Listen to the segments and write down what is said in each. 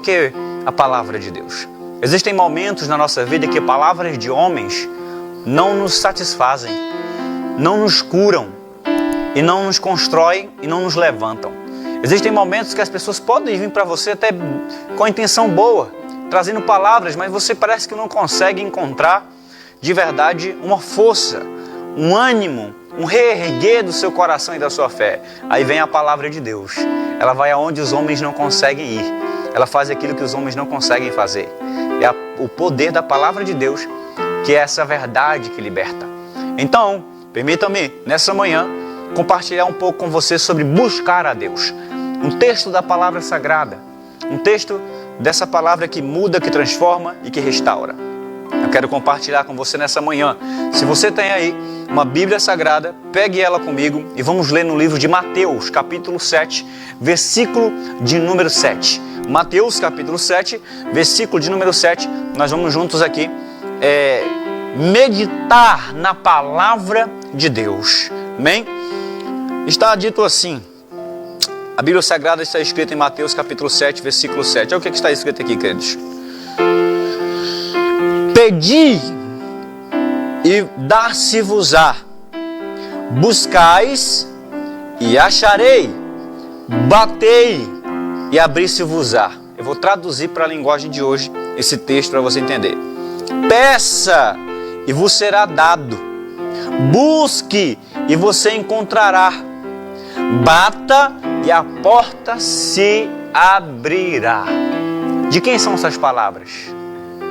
Por que a palavra de Deus? Existem momentos na nossa vida que palavras de homens não nos satisfazem, não nos curam, e não nos constroem e não nos levantam. Existem momentos que as pessoas podem vir para você até com a intenção boa, trazendo palavras, mas você parece que não consegue encontrar de verdade uma força, um ânimo, um reerguer do seu coração e da sua fé. Aí vem a palavra de Deus. Ela vai aonde os homens não conseguem ir. Ela faz aquilo que os homens não conseguem fazer. É o poder da palavra de Deus, que é essa verdade que liberta. Então, permita-me, nessa manhã, compartilhar um pouco com você sobre buscar a Deus. Um texto da palavra sagrada. Um texto dessa palavra que muda, que transforma e que restaura. Eu quero compartilhar com você nessa manhã. Se você tem aí uma Bíblia Sagrada, pegue ela comigo e vamos ler no livro de Mateus, capítulo 7, versículo de número 7. Mateus, capítulo 7, versículo de número 7. Nós vamos juntos aqui meditar na palavra de Deus. Amém? Está dito assim. A Bíblia Sagrada está escrita em Mateus, capítulo 7, versículo 7. Olha o que está escrito aqui, queridos. Pedi e dar-se-vos-á, buscais e acharei, batei e abrir-se-vos-á. Eu vou traduzir para a linguagem de hoje esse texto para você entender. Peça e vos será dado, busque e você encontrará, bata e a porta se abrirá. De quem são essas palavras?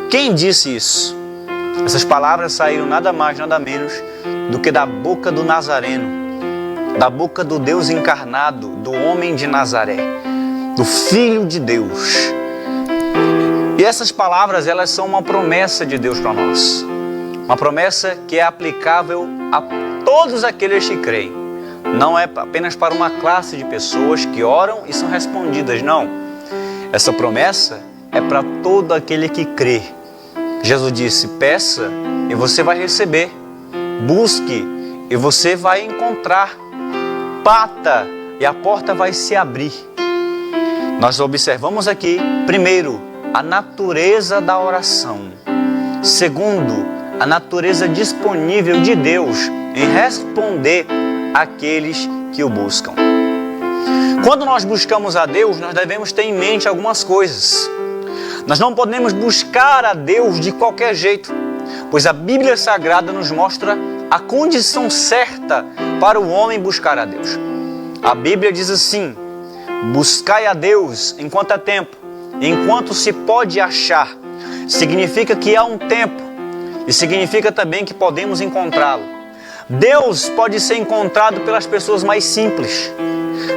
Quem disse isso? Essas palavras saíram nada mais, nada menos do que da boca do Nazareno, da boca do Deus encarnado, do homem de Nazaré, do Filho de Deus. E essas palavras, elas são uma promessa de Deus para nós. Uma promessa que é aplicável a todos aqueles que creem. Não é apenas para uma classe de pessoas que oram e são respondidas, não. Essa promessa é para todo aquele que crê. Jesus disse, peça e você vai receber, busque e você vai encontrar, bata e a porta vai se abrir. Nós observamos aqui, primeiro, a natureza da oração. Segundo, a natureza disponível de Deus em responder àqueles que o buscam. Quando nós buscamos a Deus, nós devemos ter em mente algumas coisas. Nós não podemos buscar a Deus de qualquer jeito, pois a Bíblia Sagrada nos mostra a condição certa para o homem buscar a Deus. A Bíblia diz assim, buscai a Deus enquanto é tempo, enquanto se pode achar. Significa que há um tempo e significa também que podemos encontrá-lo. Deus pode ser encontrado pelas pessoas mais simples.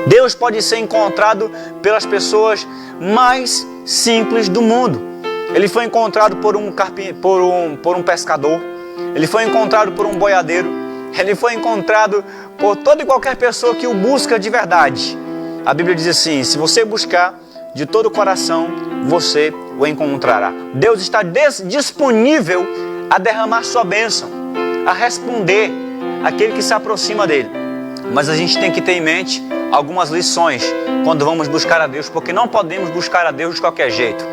Deus pode ser encontrado pelas pessoas mais simples do mundo. Ele foi encontrado por um pescador. Ele foi encontrado por um boiadeiro. Ele foi encontrado por toda e qualquer pessoa que o busca de verdade. A Bíblia diz assim, se você buscar de todo o coração, você o encontrará. Deus está disponível a derramar sua bênção, a responder aquele que se aproxima dele. Mas a gente tem que ter em mente algumas lições quando vamos buscar a Deus, porque não podemos buscar a Deus de qualquer jeito.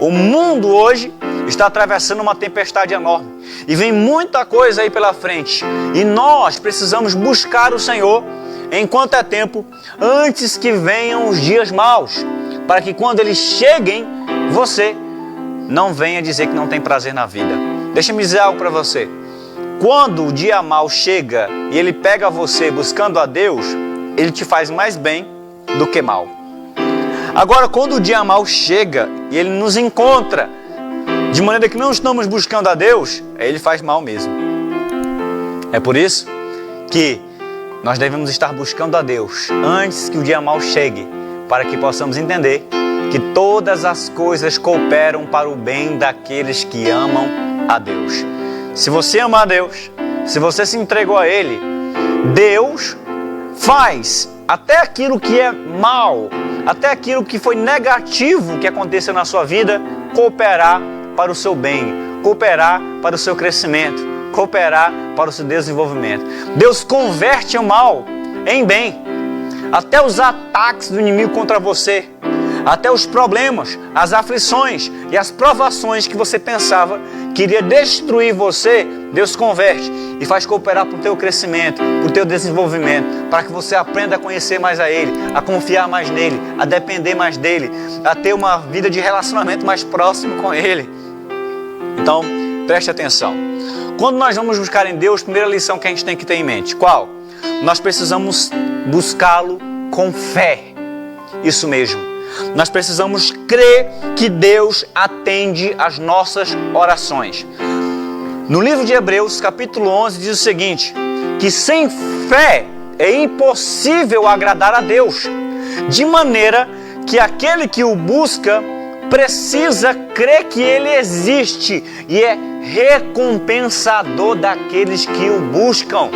O mundo hoje está atravessando uma tempestade enorme e vem muita coisa aí pela frente. E nós precisamos buscar o Senhor enquanto é tempo, antes que venham os dias maus, para que quando eles cheguem, você não venha dizer que não tem prazer na vida. Deixa-me dizer algo para você. Quando o dia mau chega e ele pega você buscando a Deus, ele te faz mais bem do que mal. Agora, quando o dia mau chega e ele nos encontra de maneira que não estamos buscando a Deus, ele faz mal mesmo. É por isso que nós devemos estar buscando a Deus antes que o dia mau chegue, para que possamos entender que todas as coisas cooperam para o bem daqueles que amam a Deus. Se você ama a Deus, se você se entregou a Ele, Deus faz até aquilo que é mal, até aquilo que foi negativo que aconteceu na sua vida, cooperar para o seu bem, cooperar para o seu crescimento, cooperar para o seu desenvolvimento. Deus converte o mal em bem. Até os ataques do inimigo contra você, Até os problemas, as aflições e as provações que você pensava que iria destruir você, Deus converte e faz cooperar para o teu crescimento, para o teu desenvolvimento, para que você aprenda a conhecer mais a Ele, a confiar mais nele, a depender mais dele, a ter uma vida de relacionamento mais próximo com Ele. Então, preste atenção. Quando nós vamos buscar em Deus, a primeira lição que a gente tem que ter em mente, qual? Nós precisamos buscá-lo com fé. Isso mesmo. Nós precisamos crer que Deus atende às nossas orações. No livro de Hebreus, capítulo 11, diz o seguinte, que sem fé é impossível agradar a Deus, de maneira que aquele que o busca precisa crer que Ele existe e é recompensador daqueles que o buscam.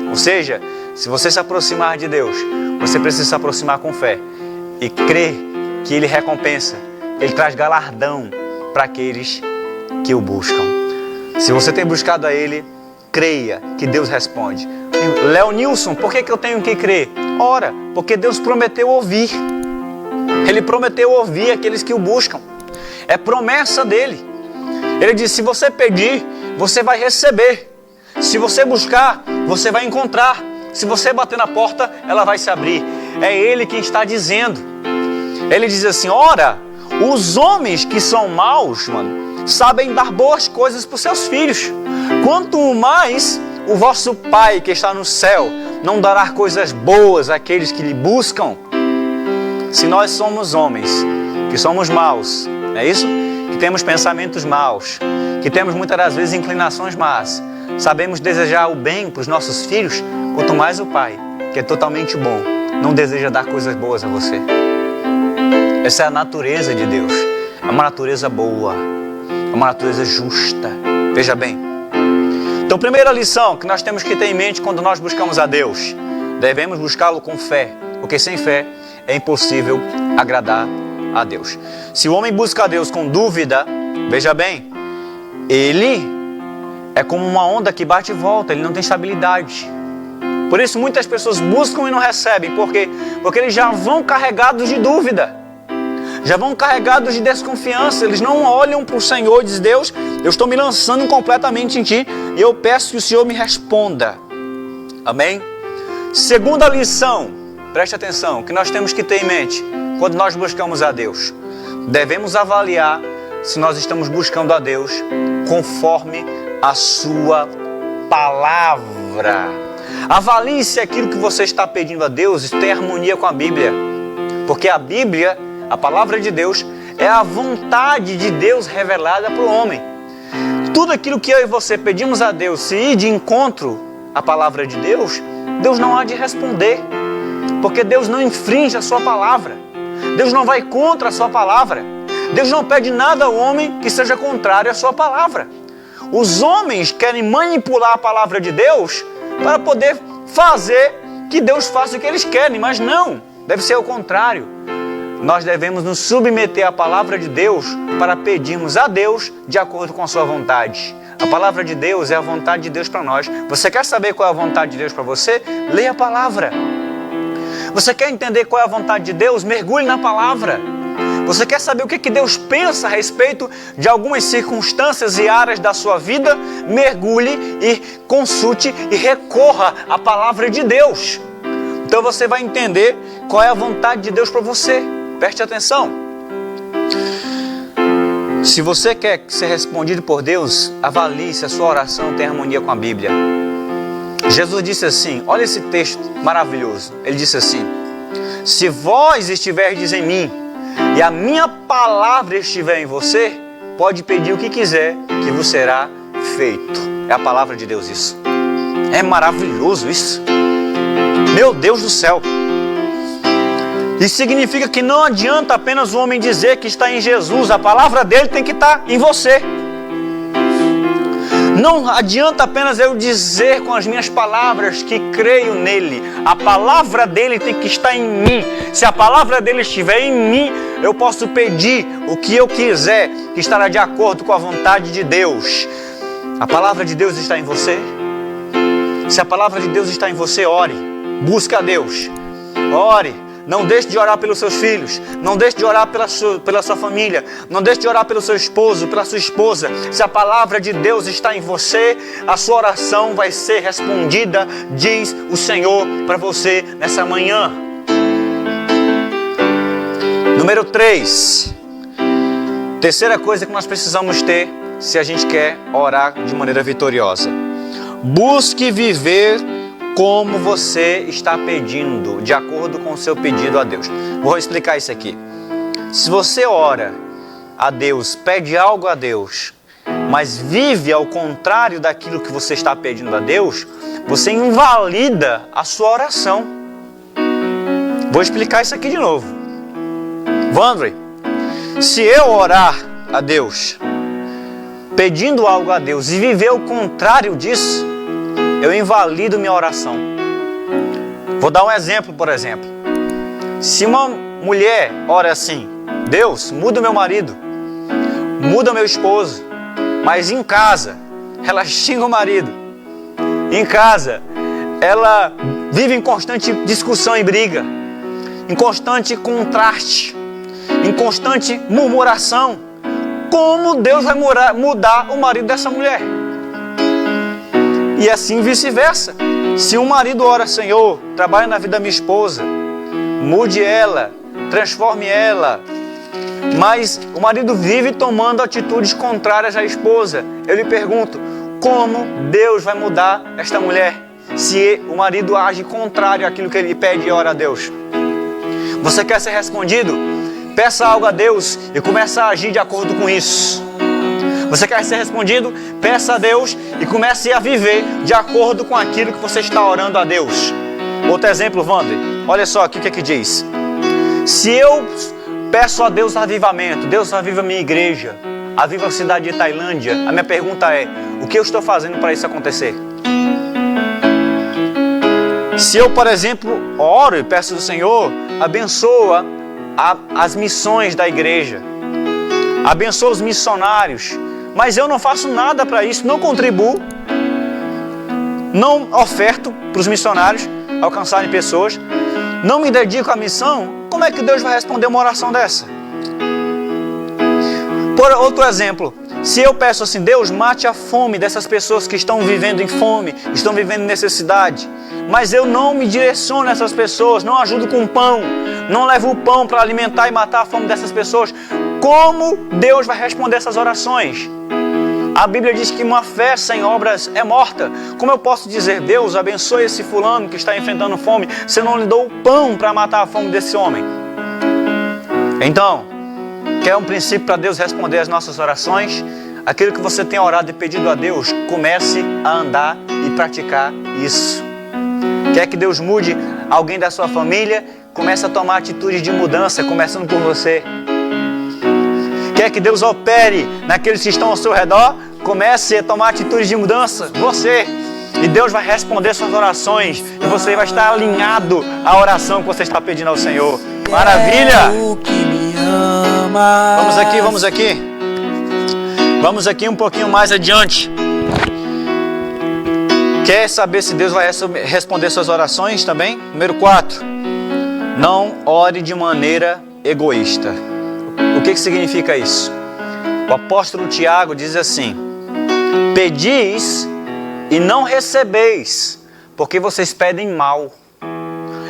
Ou seja, se você se aproximar de Deus, você precisa se aproximar com fé e crer que Ele recompensa, Ele traz galardão para aqueles que o buscam. Se você tem buscado a Ele, creia que Deus responde. Leonilson, por que eu tenho que crer? Ora, porque Deus prometeu ouvir. Ele prometeu ouvir aqueles que o buscam. É promessa dele. Ele disse, se você pedir, você vai receber. Se você buscar, você vai encontrar. Se você bater na porta, ela vai se abrir. É Ele quem está dizendo. Ele diz assim, ora, os homens que são maus, sabem dar boas coisas para os seus filhos. Quanto mais o vosso Pai que está no céu não dará coisas boas àqueles que lhe buscam. Se nós somos homens que somos maus, não é isso? Que temos pensamentos maus, que temos muitas das vezes inclinações más, sabemos desejar o bem para os nossos filhos, quanto mais o Pai, que é totalmente bom, não deseja dar coisas boas a você. Essa é a natureza de Deus. É uma natureza boa, é uma natureza justa. Veja bem. Então, primeira lição que nós temos que ter em mente quando nós buscamos a Deus, devemos buscá-lo com fé, porque sem fé é impossível agradar a Deus. Se o homem busca a Deus com dúvida, veja bem, ele é como uma onda que bate e volta, ele não tem estabilidade. Por isso muitas pessoas buscam e não recebem. Por quê? Porque eles já vão carregados de dúvida, já vão carregados de desconfiança. Eles não olham para o Senhor e dizem, Deus, eu estou me lançando completamente em Ti e eu peço que o Senhor me responda. Amém? Segunda lição, preste atenção, que nós temos que ter em mente quando nós buscamos a Deus. Devemos avaliar se nós estamos buscando a Deus conforme a Sua palavra. Avalie se aquilo que você está pedindo a Deus tem harmonia com a Bíblia. Porque a Bíblia, a palavra de Deus, é a vontade de Deus revelada para o homem. Tudo aquilo que eu e você pedimos a Deus, se ir de encontro à palavra de Deus, Deus não há de responder. Porque Deus não infringe a sua palavra. Deus não vai contra a sua palavra. Deus não pede nada ao homem que seja contrário à sua palavra. Os homens querem manipular a palavra de Deus para poder fazer que Deus faça o que eles querem, mas não, deve ser o contrário. Nós devemos nos submeter à palavra de Deus para pedirmos a Deus de acordo com a sua vontade. A palavra de Deus é a vontade de Deus para nós. Você quer saber qual é a vontade de Deus para você? Leia a palavra. Você quer entender qual é a vontade de Deus? Mergulhe na palavra. Você quer saber o que Deus pensa a respeito de algumas circunstâncias e áreas da sua vida? Mergulhe e consulte e recorra à palavra de Deus. Então você vai entender qual é a vontade de Deus para você. Preste atenção. Se você quer ser respondido por Deus, avalie se a sua oração tem harmonia com a Bíblia. Jesus disse assim, olha esse texto maravilhoso. Ele disse assim, se vós estiverdes em mim e a minha palavra estiver em você, pode pedir o que quiser que vos será feito. É a palavra de Deus isso. É maravilhoso isso. Meu Deus do céu. Isso significa que não adianta apenas o homem dizer que está em Jesus. A palavra dele tem que estar em você. Não adianta apenas eu dizer com as minhas palavras que creio nele. A palavra dele tem que estar em mim. Se a palavra dele estiver em mim, eu posso pedir o que eu quiser, que estará de acordo com a vontade de Deus. A palavra de Deus está em você? Se a palavra de Deus está em você, ore. Busque a Deus. Ore. Não deixe de orar pelos seus filhos. Não deixe de orar pela sua família. Não deixe de orar pelo seu esposo, pela sua esposa. Se a palavra de Deus está em você, a sua oração vai ser respondida, diz o Senhor para você nessa manhã. Número 3. Terceira coisa que nós precisamos ter se a gente quer orar de maneira vitoriosa. Busque viver como você está pedindo, de acordo com o seu pedido a Deus. Vou explicar isso aqui. Se você ora a Deus, pede algo a Deus, mas vive ao contrário daquilo que você está pedindo a Deus, você invalida a sua oração. Vou explicar isso aqui de novo. Vandrey, se eu orar a Deus, pedindo algo a Deus e viver o contrário disso, eu invalido minha oração. Vou dar um exemplo, por exemplo. Se uma mulher ora assim: Deus, muda o meu marido, muda o meu esposo, mas em casa ela xinga o marido, em casa ela vive em constante discussão e briga, em constante contraste, em constante murmuração, como Deus vai mudar o marido dessa mulher? E assim vice-versa. Se um marido ora: Senhor, trabalhe na vida da minha esposa, mude ela, transforme ela, mas o marido vive tomando atitudes contrárias à esposa, eu lhe pergunto: como Deus vai mudar esta mulher se o marido age contrário àquilo que ele pede e ora a Deus? Você quer ser respondido? Peça algo a Deus e comece a agir de acordo com isso. Você quer ser respondido? Peça a Deus e comece a viver de acordo com aquilo que você está orando a Deus. Outro exemplo, Wander. Olha só aqui o que diz. Se eu peço a Deus avivamento, Deus aviva a minha igreja, aviva a cidade de Tailândia, a minha pergunta é: o que eu estou fazendo para isso acontecer? Se eu, por exemplo, oro e peço ao Senhor, abençoa as missões da igreja, abençoa os missionários, mas eu não faço nada para isso, não contribuo, não oferto para os missionários alcançarem pessoas, não me dedico à missão, como é que Deus vai responder uma oração dessa? Por outro exemplo, se eu peço assim: Deus, mate a fome dessas pessoas que estão vivendo em fome, estão vivendo em necessidade, mas eu não me direciono a essas pessoas, não ajudo com pão, não levo o pão para alimentar e matar a fome dessas pessoas, como Deus vai responder essas orações? A Bíblia diz que uma fé sem obras é morta. Como eu posso dizer: Deus, abençoe esse fulano que está enfrentando fome, se eu não lhe dou o pão para matar a fome desse homem? Então, quer um princípio para Deus responder as nossas orações? Aquilo que você tem orado e pedido a Deus, comece a andar e praticar isso. Quer que Deus mude alguém da sua família? Comece a tomar atitudes de mudança, começando por você. Quer que Deus opere naqueles que estão ao seu redor? Comece a tomar atitudes de mudança, você. E Deus vai responder suas orações. E você vai estar alinhado à oração que você está pedindo ao Senhor. Maravilha! Vamos aqui. Vamos aqui um pouquinho mais adiante. Quer saber se Deus vai responder suas orações também? Número 4. Não ore de maneira egoísta. O que significa isso? O apóstolo Tiago diz assim: pedis e não recebeis, porque vocês pedem mal.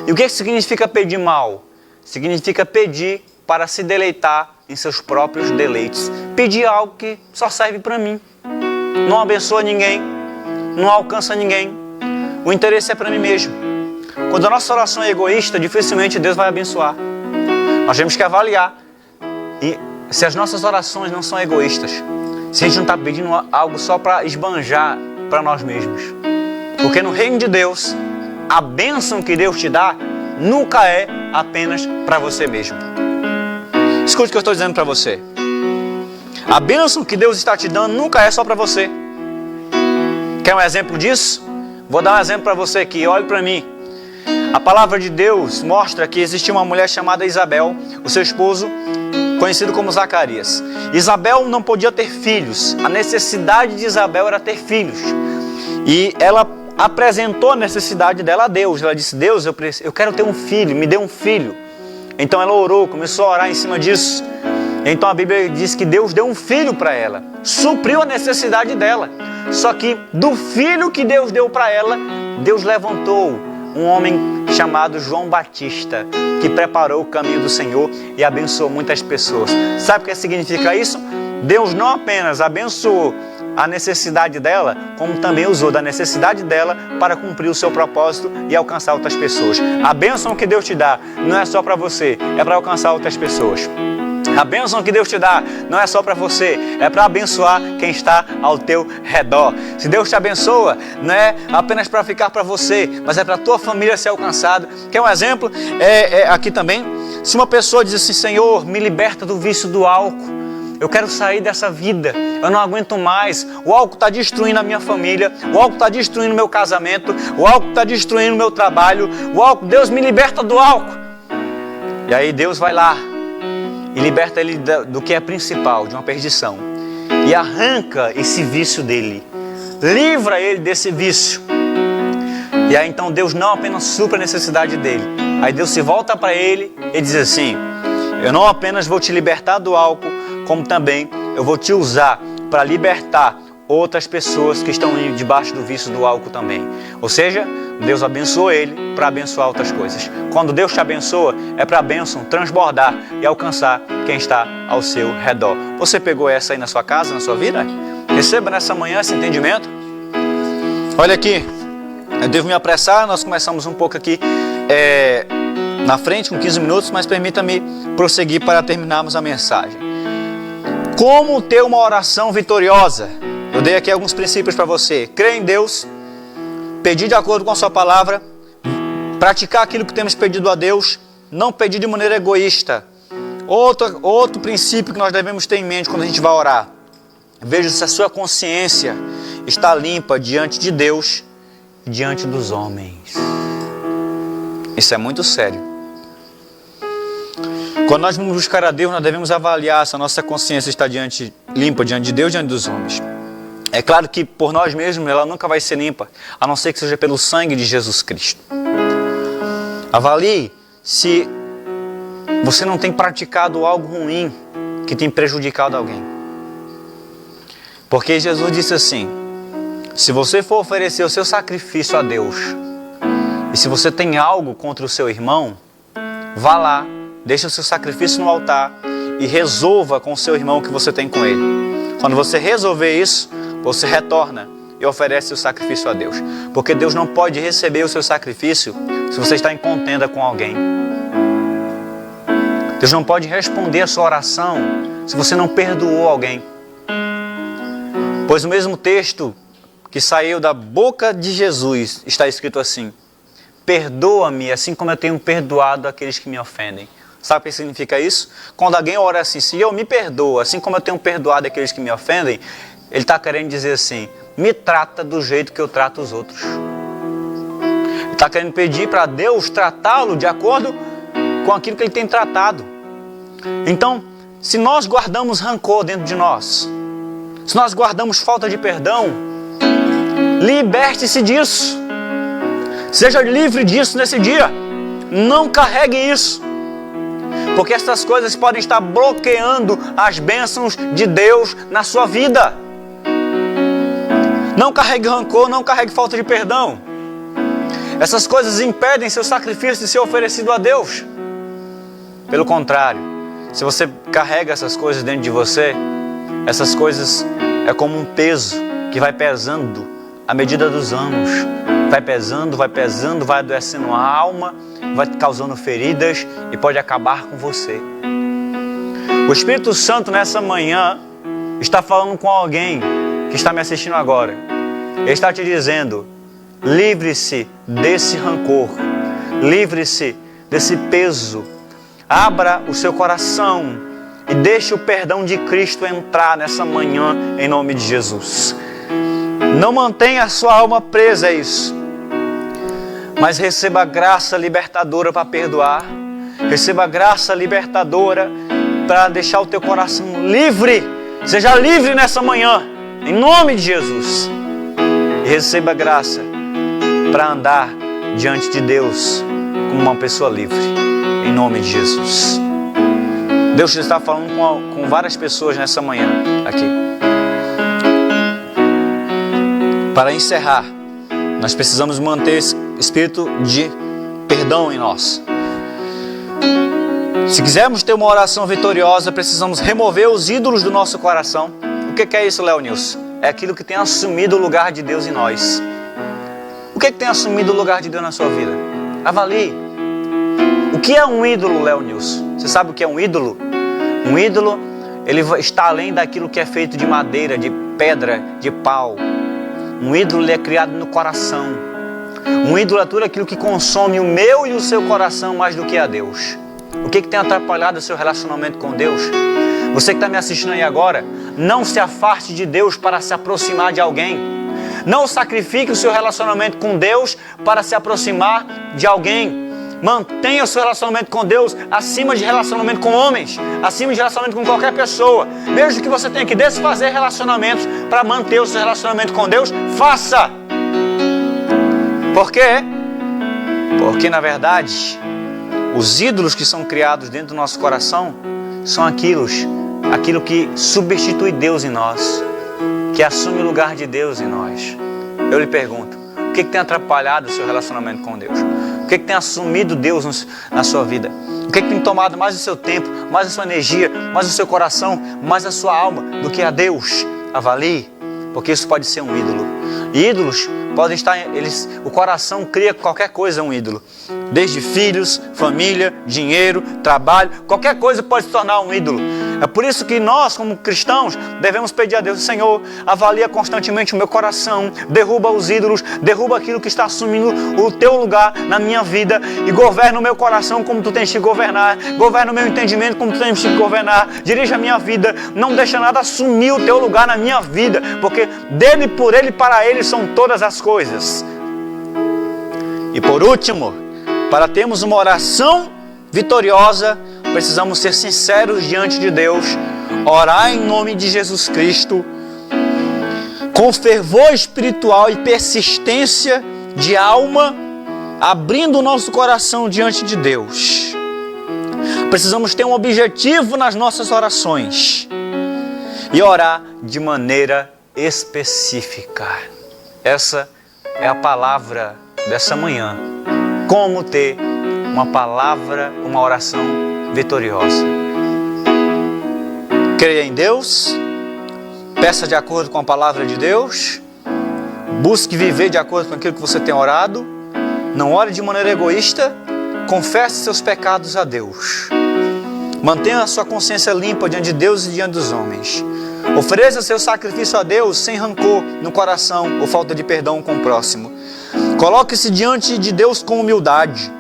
E o que significa pedir mal? Significa pedir para se deleitar em seus próprios deleites. Pedir algo que só serve para mim. Não abençoa ninguém, não alcança ninguém. O interesse é para mim mesmo. Quando a nossa oração é egoísta, dificilmente Deus vai abençoar. Nós temos que avaliar. E se as nossas orações não são egoístas, se a gente não está pedindo algo só para esbanjar para nós mesmos. Porque no reino de Deus, a bênção que Deus te dá nunca é apenas para você mesmo. Escute o que eu estou dizendo para você. A bênção que Deus está te dando nunca é só para você. Quer um exemplo disso? Vou dar um exemplo para você aqui, olhe para mim. A palavra de Deus mostra que existia uma mulher chamada Isabel, o seu esposo, conhecido como Zacarias. Isabel não podia ter filhos. A necessidade de Isabel era ter filhos. E ela apresentou a necessidade dela a Deus. Ela disse: Deus, eu quero ter um filho, me dê um filho. Então ela orou, começou a orar em cima disso. Então a Bíblia diz que Deus deu um filho para ela, supriu a necessidade dela. Só que do filho que Deus deu para ela, Deus levantou um homem chamado João Batista, que preparou o caminho do Senhor e abençoou muitas pessoas. Sabe o que significa isso? Deus não apenas abençoou a necessidade dela, como também usou da necessidade dela para cumprir o seu propósito e alcançar outras pessoas. A bênção que Deus te dá não é só para você, é para alcançar outras pessoas. A bênção que Deus te dá não é só para você, é para abençoar quem está ao teu redor. Se Deus te abençoa, não é apenas para ficar para você, mas é para a tua família ser alcançada. Quer um exemplo? Aqui também, se uma pessoa diz assim: Senhor, me liberta do vício do álcool. Eu quero sair dessa vida, eu não aguento mais. O álcool está destruindo a minha família, o álcool está destruindo o meu casamento, o álcool está destruindo o meu trabalho. O álcool, Deus me liberta do álcool. E aí Deus vai lá e liberta ele do que é principal, de uma perdição. E arranca esse vício dele, livra ele desse vício. E aí então Deus não apenas supra a necessidade dele. Aí Deus se volta para ele e diz assim: eu não apenas vou te libertar do álcool, como também eu vou te usar para libertar outras pessoas que estão debaixo do vício do álcool também. Ou seja, Deus abençoou ele para abençoar outras coisas. Quando Deus te abençoa, é para a bênção transbordar e alcançar quem está ao seu redor. Você pegou essa aí na sua casa, na sua vida? Receba nessa manhã esse entendimento. Olha aqui, eu devo me apressar, nós começamos um pouco aqui na frente, com 15 minutos, mas permita-me prosseguir para terminarmos a mensagem. Como ter uma oração vitoriosa? Eu dei aqui alguns princípios para você. Crer em Deus, pedir de acordo com a sua palavra, praticar aquilo que temos pedido a Deus, não pedir de maneira egoísta. Outro princípio que nós devemos ter em mente quando a gente vai orar: veja se a sua consciência está limpa diante de Deus e diante dos homens. Isso é muito sério. Quando nós vamos buscar a Deus, nós devemos avaliar se a nossa consciência está limpa diante de Deus e diante dos homens. É claro que por nós mesmos ela nunca vai ser limpa, a não ser que seja pelo sangue de Jesus Cristo. Avalie se você não tem praticado algo ruim que tem prejudicado alguém. Porque Jesus disse assim: se você for oferecer o seu sacrifício a Deus, e se você tem algo contra o seu irmão, vá lá, deixa o seu sacrifício no altar e resolva com o seu irmão o que você tem com ele. Quando você resolver isso, você retorna e oferece o sacrifício a Deus. Porque Deus não pode receber o seu sacrifício se você está em contenda com alguém. Deus não pode responder a sua oração se você não perdoou alguém. Pois no mesmo texto que saiu da boca de Jesus está escrito assim: perdoa-me assim como eu tenho perdoado aqueles que me ofendem. Sabe o que significa isso? Quando alguém ora assim: Senhor, me perdoa assim como eu tenho perdoado aqueles que me ofendem, ele está querendo dizer assim: me trata do jeito que eu trato os outros. Ele está querendo pedir para Deus tratá-lo de acordo com aquilo que ele tem tratado. Então, se nós guardamos rancor dentro de nós, se nós guardamos falta de perdão, liberte-se disso. Seja livre disso nesse dia. Não carregue isso. Porque essas coisas podem estar bloqueando as bênçãos de Deus na sua vida. Não carregue rancor, não carregue falta de perdão. Essas coisas impedem seu sacrifício de ser oferecido a Deus. Pelo contrário, se você carrega essas coisas dentro de você, essas coisas é como um peso que vai pesando à medida dos anos. Vai pesando, vai adoecendo a alma, vai causando feridas e pode acabar com você. O Espírito Santo nessa manhã está falando com alguém que está me assistindo agora. Ele está te dizendo: livre-se desse rancor, livre-se desse peso, abra o seu coração e deixe o perdão de Cristo entrar nessa manhã em nome de Jesus. Não mantenha a sua alma presa a isso, mas receba a graça libertadora para perdoar. Receba a graça libertadora para deixar o teu coração livre. Seja livre nessa manhã, em nome de Jesus. E receba a graça para andar diante de Deus como uma pessoa livre, em nome de Jesus. Deus está falando com várias pessoas nessa manhã aqui. Para encerrar, nós precisamos manter esse espírito de perdão em nós. Se quisermos ter uma oração vitoriosa, precisamos remover os ídolos do nosso coração. O que é isso, Léo Nilson? É aquilo que tem assumido o lugar de Deus em nós. O que tem assumido o lugar de Deus na sua vida? Avalie. O que é um ídolo, Léo Nilson? Você sabe o que é um ídolo? Um ídolo, ele está além daquilo que é feito de madeira, de pedra, de pau. Um ídolo, ele é criado no coração. Um ídolo é tudo aquilo que consome o meu e o seu coração mais do que a Deus. O que tem atrapalhado o seu relacionamento com Deus? Você que está me assistindo aí agora, não se afaste de Deus para se aproximar de alguém. Não sacrifique o seu relacionamento com Deus para se aproximar de alguém. Mantenha o seu relacionamento com Deus acima de relacionamento com homens, acima de relacionamento com qualquer pessoa. Mesmo que você tenha que desfazer relacionamentos para manter o seu relacionamento com Deus, faça. Por quê? Porque na verdade, os ídolos que são criados dentro do nosso coração são aquilo que substitui Deus em nós, que assume o lugar de Deus em nós. Eu lhe pergunto, o que tem atrapalhado o seu relacionamento com Deus? O que tem assumido Deus na sua vida? O que tem tomado mais o seu tempo, mais a sua energia, mais o seu coração, mais a sua alma do que a Deus? Avalie, porque isso pode ser um ídolo. E ídolos podem estar, o coração cria qualquer coisa um ídolo. Desde filhos, família, dinheiro, trabalho, qualquer coisa pode se tornar um ídolo. É por isso que nós, como cristãos, devemos pedir a Deus: Senhor, avalia constantemente o meu coração, derruba os ídolos, derruba aquilo que está assumindo o teu lugar na minha vida e governa o meu coração como tu tens que governar, governa o meu entendimento como tu tens que governar, dirige a minha vida, não deixa nada assumir o teu lugar na minha vida, porque dele, por ele, para ele são todas as coisas. E por último, para termos uma oração vitoriosa, precisamos ser sinceros diante de Deus, orar em nome de Jesus Cristo, com fervor espiritual e persistência de alma, abrindo o nosso coração diante de Deus. Precisamos ter um objetivo nas nossas orações e orar de maneira específica. Essa é a palavra dessa manhã. Como ter uma palavra, uma oração vitoriosa. Creia em Deus, peça de acordo com a palavra de Deus, busque viver de acordo com aquilo que você tem orado, não ore de maneira egoísta, confesse seus pecados a Deus, mantenha a sua consciência limpa diante de Deus e diante dos homens, ofereça seu sacrifício a Deus sem rancor no coração ou falta de perdão com o próximo, coloque-se diante de Deus com humildade,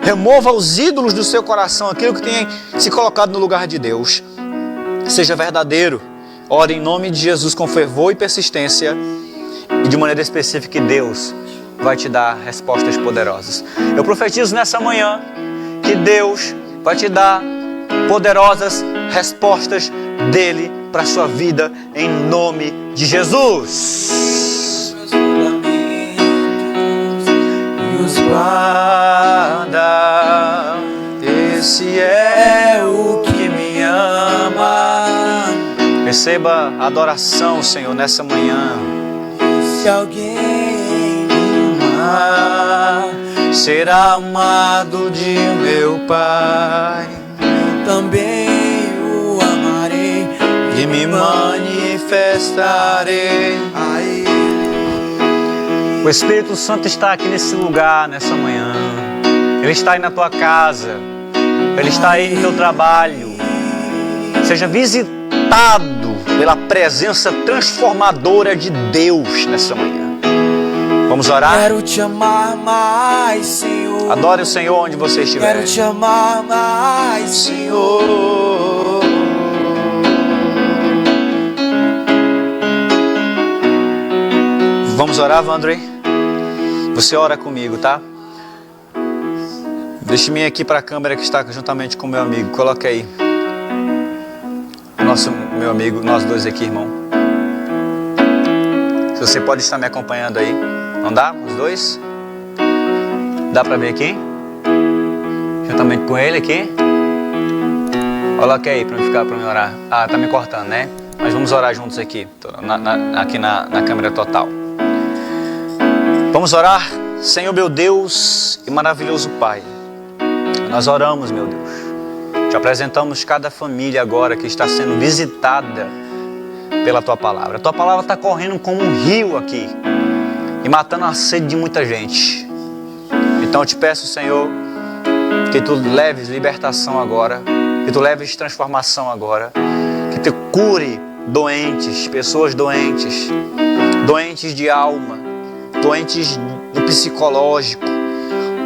remova os ídolos do seu coração, aquilo que tem se colocado no lugar de Deus. Seja verdadeiro. Ore em nome de Jesus com fervor e persistência. E de maneira específica, Deus vai te dar respostas poderosas. Eu profetizo nessa manhã que Deus vai te dar poderosas respostas dele para a sua vida, em nome de Jesus. Guarda, esse é o que me ama. Receba a adoração, Senhor, nessa manhã. Se alguém me amar, será amado de meu Pai. eu também o amarei E me manifestarei a Ele. O Espírito Santo está aqui nesse lugar, nessa manhã. Ele está aí na tua casa. Ele está aí no teu trabalho. Seja visitado pela presença transformadora de Deus nessa manhã. Vamos orar? Quero te amar mais, Senhor. Adore o Senhor onde você estiver. Quero te amar mais, Senhor. Vamos orar, Vandrey? Você ora comigo, tá? Deixe-me aqui para a câmera que está juntamente com o meu amigo. Coloque aí. Meu amigo, nós dois aqui, irmão. Se você pode estar me acompanhando aí. Não dá? Os dois? Dá para ver aqui? juntamente com ele aqui. Coloque aí para me orar. Ah, tá me cortando, né? Mas vamos orar juntos aqui, aqui na câmera total. Vamos orar. Senhor meu Deus e maravilhoso Pai, nós oramos, meu Deus. Te apresentamos cada família agora que está sendo visitada pela Tua Palavra. A Tua Palavra está correndo como um rio aqui e matando a sede de muita gente. Então eu te peço, Senhor, que Tu leves libertação agora, que Tu leves transformação agora, que Tu cure doentes, pessoas doentes, doentes de alma, doentes no psicológico,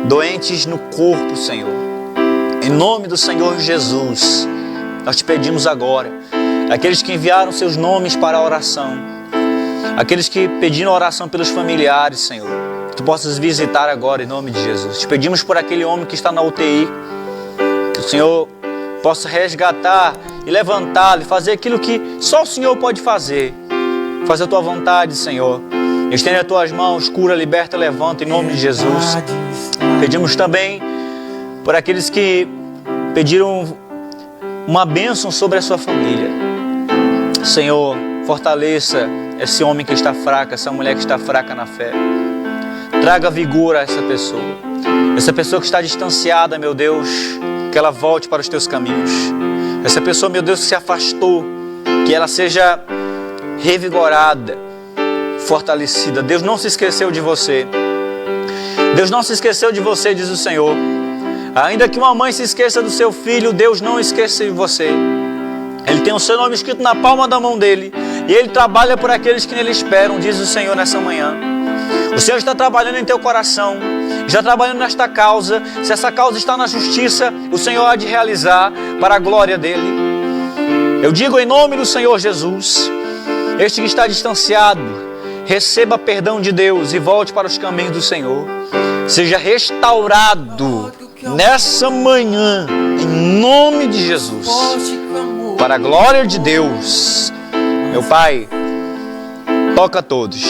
doentes no corpo, Senhor. Em nome do Senhor Jesus, nós te pedimos agora, aqueles que enviaram seus nomes para a oração, aqueles que pediram oração pelos familiares, Senhor, que Tu possas visitar agora em nome de Jesus. Te pedimos por aquele homem que está na UTI, que o Senhor possa resgatar e levantá-lo e fazer aquilo que só o Senhor pode fazer. Fazer a Tua vontade, Senhor. Estende as Tuas mãos, cura, liberta, levanta em nome de Jesus. Pedimos também por aqueles que pediram uma bênção sobre a sua família. Senhor, fortaleça esse homem que está fraco, essa mulher que está fraca na fé. Traga vigor a essa pessoa que está distanciada, meu Deus, que ela volte para os Teus caminhos. Essa pessoa, meu Deus, que se afastou, que ela seja revigorada, fortalecida. Deus não se esqueceu de você. Deus não se esqueceu de você, diz o Senhor. Ainda que uma mãe se esqueça do seu filho, Deus não esquece de você. Ele tem o seu nome escrito na palma da mão dele. E Ele trabalha por aqueles que nele esperam, diz o Senhor nessa manhã. O Senhor está trabalhando em teu coração, está trabalhando nesta causa. Se essa causa está na justiça, o Senhor há de realizar para a glória dele. Eu digo em nome do Senhor Jesus, este que está distanciado, receba perdão de Deus e volte para os caminhos do Senhor. Seja restaurado nessa manhã, em nome de Jesus, para a glória de Deus. Meu Pai, toca a todos,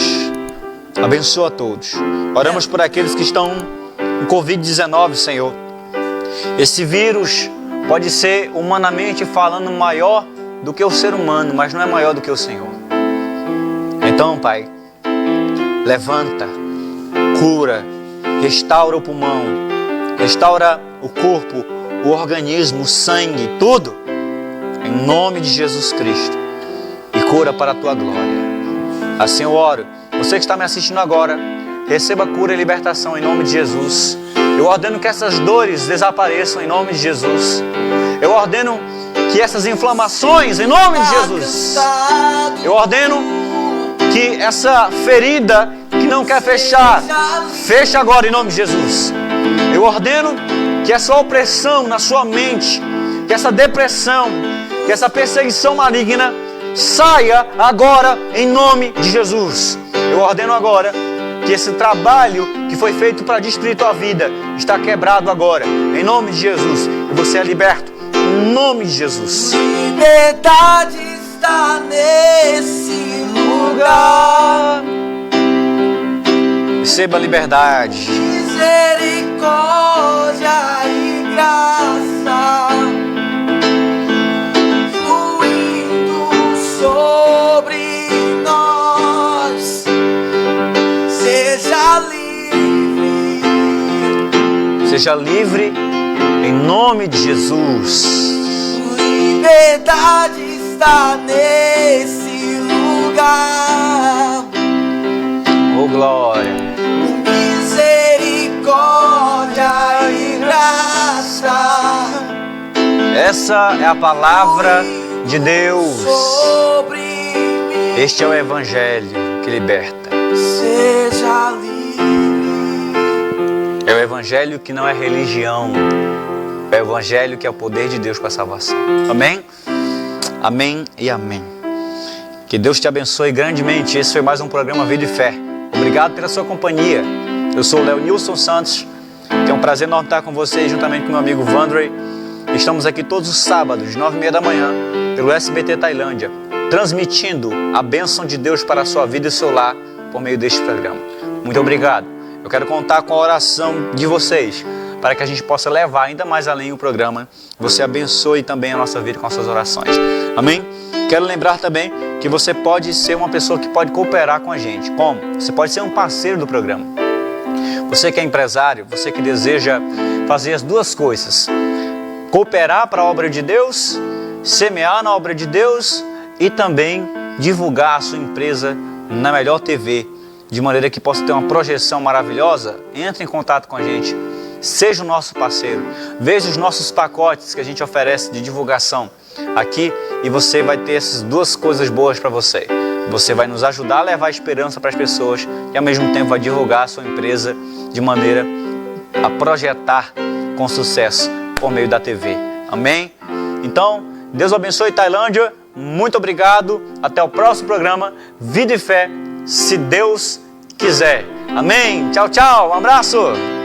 abençoa a todos. Oramos por aqueles que estão com Covid-19, Senhor. Esse vírus pode ser, humanamente falando, maior do que o ser humano, mas não é maior do que o Senhor. Então, Pai, levanta, cura, restaura o pulmão, restaura o corpo, o organismo, o sangue, tudo, em nome de Jesus Cristo, e cura para a Tua glória. Assim eu oro. Você que está me assistindo agora, receba cura e libertação em nome de Jesus. Eu ordeno que essas dores desapareçam em nome de Jesus. Eu ordeno que essas inflamações, em nome de Jesus. Eu ordeno que essa ferida que não quer fechar, feche agora em nome de Jesus. Eu ordeno que essa opressão na sua mente, que essa depressão, que essa perseguição maligna saia agora em nome de Jesus. Eu ordeno agora que esse trabalho que foi feito para destruir tua vida está quebrado agora, em nome de Jesus. E você é liberto, em nome de Jesus. Liberdade está nesse lugar. Receba liberdade. Misericórdia e graça fluindo sobre nós. Seja livre. Seja livre em nome de Jesus. Liberdade está nesse lugar. Oh, glória. Misericórdia e graça. Essa é a palavra de Deus. Sobre mim. Este é o Evangelho que liberta. Seja livre. É o Evangelho que não é religião. É o Evangelho que é o poder de Deus para a salvação. Amém? Amém e amém. Que Deus te abençoe grandemente. Esse foi mais um programa Vida e Fé. Obrigado pela sua companhia. Eu sou o Leonilson Santos. É um prazer enorme estar com vocês, juntamente com meu amigo Vandrey. Estamos aqui todos os sábados, 9h30 da manhã, pelo SBT Tailândia, transmitindo a bênção de Deus para a sua vida e seu lar por meio deste programa. Muito obrigado. Eu quero contar com a oração de vocês, para que a gente possa levar ainda mais além o programa. Você abençoe também a nossa vida com as suas orações. Amém? Quero lembrar também que você pode ser uma pessoa que pode cooperar com a gente. Como? Você pode ser um parceiro do programa. Você que é empresário, você que deseja fazer as duas coisas. Cooperar para a obra de Deus, semear na obra de Deus e também divulgar a sua empresa na melhor TV, de maneira que possa ter uma projeção maravilhosa. Entre em contato com a gente, seja o nosso parceiro, veja os nossos pacotes que a gente oferece de divulgação aqui e você vai ter essas duas coisas boas para você. Você vai nos ajudar a levar esperança para as pessoas e ao mesmo tempo vai divulgar a sua empresa de maneira a projetar com sucesso por meio da TV. Amém? Então, Deus abençoe Tailândia. Muito obrigado. Até o próximo programa Vida e Fé, se Deus quiser. Amém? Tchau, tchau. Um abraço.